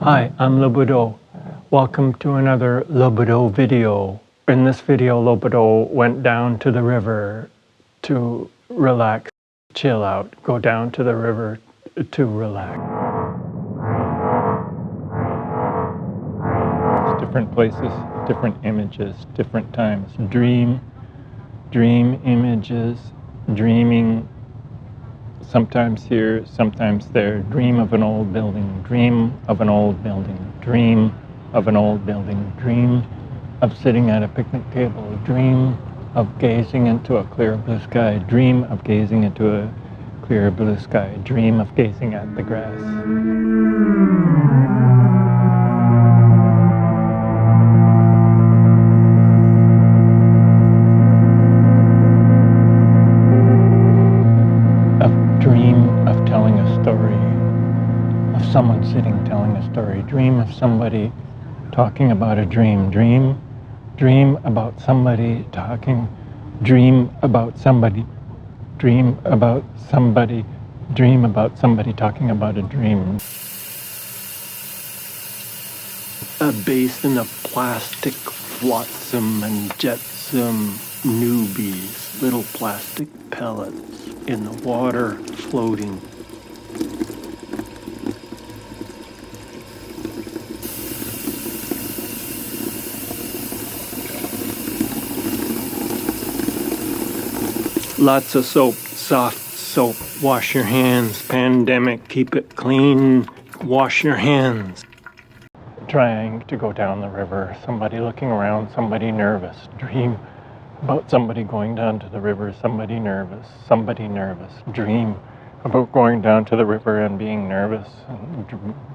Hi, I'm Lohbado. Welcome to another Lohbado video. In this video, Lohbado went down to the river to relax, chill out, go down to the river to relax. Different places, different images, different times. Dream images, dreaming, sometimes here, sometimes there. Dream of an old building, dream of an old building, dream of an old building, dream of sitting at a picnic table, dream of gazing into a clear blue sky, dream of gazing into a clear blue sky, dream of gazing at the grass. Someone sitting telling a story, dream of somebody talking about a dream, dream about somebody talking, dream about somebody, dream about somebody, dream about somebody talking about a dream. A basin of plastic flotsam and jetsam newbies, little plastic pellets in the water floating. Lots of soap, soft soap. Wash your hands. Pandemic, keep it clean. Wash your hands. Trying to go down the river. Somebody looking around, somebody nervous. Dream about somebody going down to the river, somebody nervous. Dream about going down to the river and being nervous.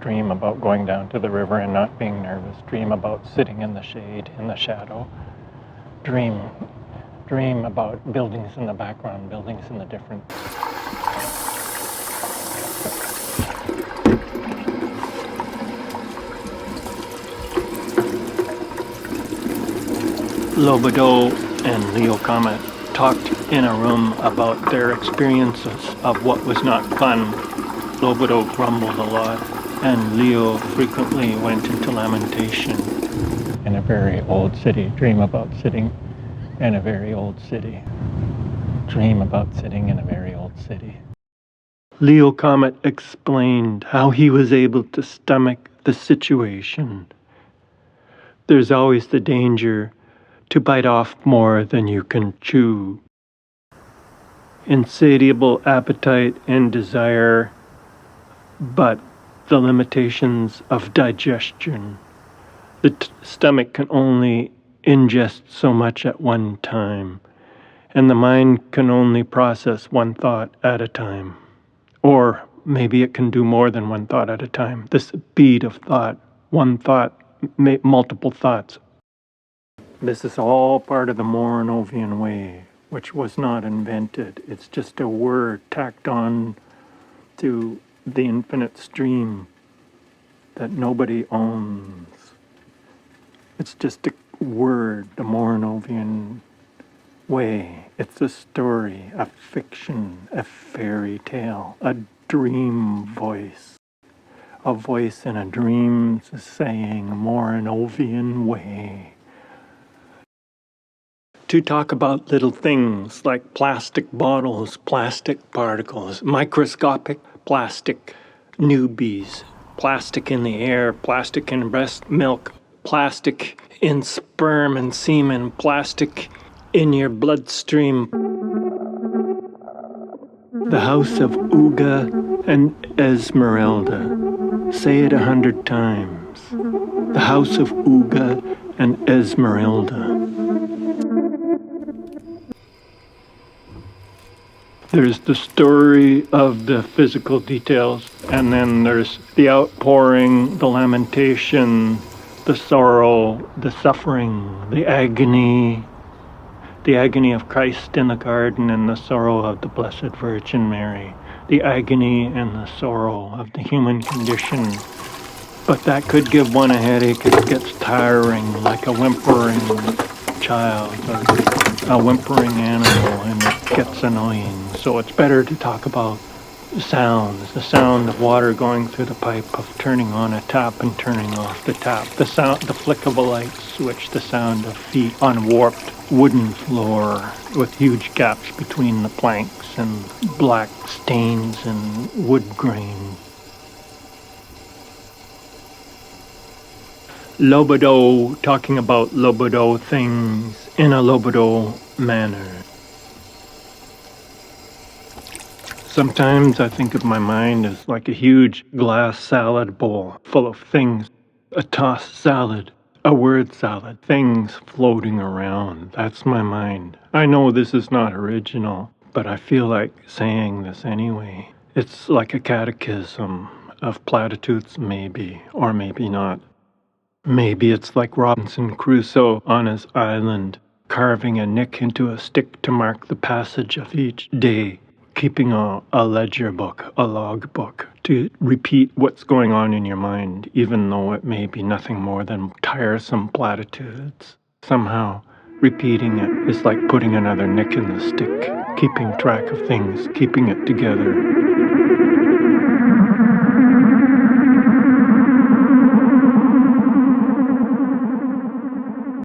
Dream about going down to the river and not being nervous. Dream about sitting in the shade, in the shadow. Dream about buildings in the background, buildings in the different. Lohbado and Leo Comet talked in a room about their experiences of what was not fun. Lohbado grumbled a lot, and Leo frequently went into lamentation. In a very old city, dream about sitting in a very old city. Dream about sitting in a very old city. Leo Comet explained how he was able to stomach the situation. There's always the danger to bite off more than you can chew. Insatiable appetite and desire, but the limitations of digestion. The stomach can only ingest so much at one time, and the mind can only process one thought at a time. Or maybe it can do more than one thought at a time. The speed of thought, one thought, multiple thoughts. This is all part of the Montreal way, which was not invented. It's just a word tacked on to the infinite stream that nobody owns. It's just a word, the Montreal way. It's a story, a fiction, a fairy tale, a dream voice. A voice in a dream saying Montreal way. To talk about little things like plastic bottles, plastic particles, microscopic plastic newbies, plastic in the air, plastic in breast milk, plastic in sperm and semen, plastic in your bloodstream. The House of Uga and Esmeralda. Say it 100 times. The House of Uga and Esmeralda. There's the story of the physical details, and then there's the outpouring, the lamentation, the sorrow, the suffering, the agony of Christ in the garden and the sorrow of the Blessed Virgin Mary, the agony and the sorrow of the human condition. But that could give one a headache. It gets tiring, like a whimpering child or a whimpering animal, and it gets annoying. So it's better to talk about sounds, the sound of water going through the pipe, of turning on a tap and turning off the tap, the sound, the flick of a light switch, the sound of feet on warped wooden floor with huge gaps between the planks and black stains and wood grain. Lohbado, talking about Lohbado things in a Lohbado manner. Sometimes I think of my mind as like a huge glass salad bowl full of things. A tossed salad, a word salad, things floating around. That's my mind. I know this is not original, but I feel like saying this anyway. It's like a catechism of platitudes, maybe, or maybe not. Maybe it's like Robinson Crusoe on his island, carving a nick into a stick to mark the passage of each day, keeping a ledger book, a log book, to repeat what's going on in your mind, even though it may be nothing more than tiresome platitudes. Somehow, repeating it is like putting another nick in the stick, keeping track of things, keeping it together.